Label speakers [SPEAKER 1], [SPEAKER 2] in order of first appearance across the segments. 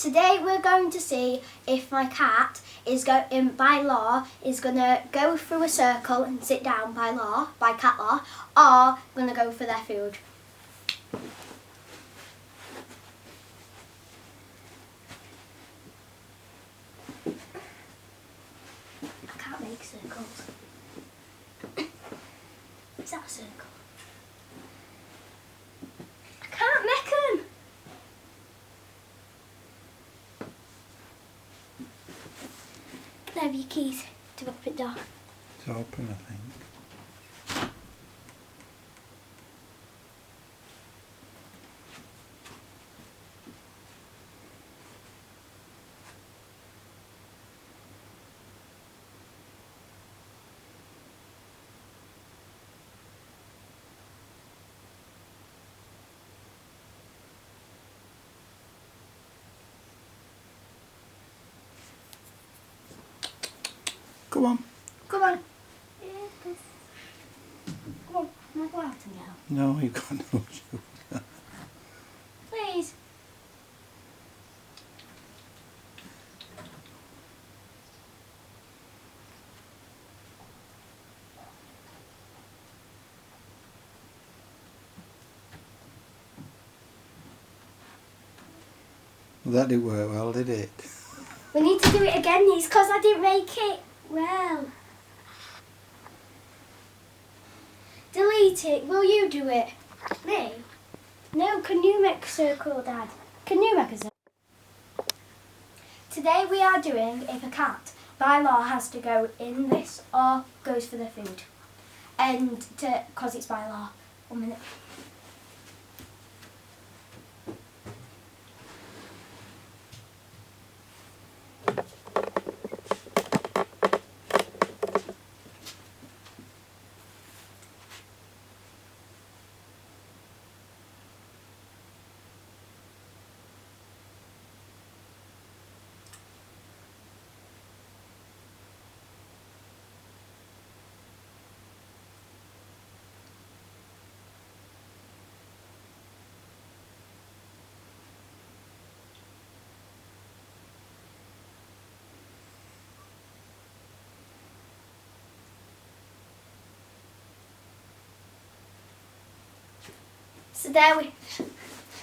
[SPEAKER 1] Today we're going to see if my cat is by law is going to go through a circle and sit down by cat law, or going to go for their food. I can't make circles. Is that a circle? I can't make them. Can I have your keys to open the door?
[SPEAKER 2] It's open, I think. Go on.
[SPEAKER 1] Come on. Come on, can I go out and get help?
[SPEAKER 2] No, you can't do it.
[SPEAKER 1] Please.
[SPEAKER 2] Well, that didn't work well, did it?
[SPEAKER 1] We need to do it again, it's because I didn't make it well. Delete it. Will you do it? Me? No, can you make a circle, Dad? Can you make a circle? Today we are doing if a cat by law has to go in this or goes for the food. And because it's by law. 1 minute.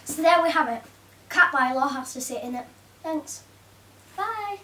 [SPEAKER 1] So there we have it. Cat by law has to sit in it. Thanks. Bye.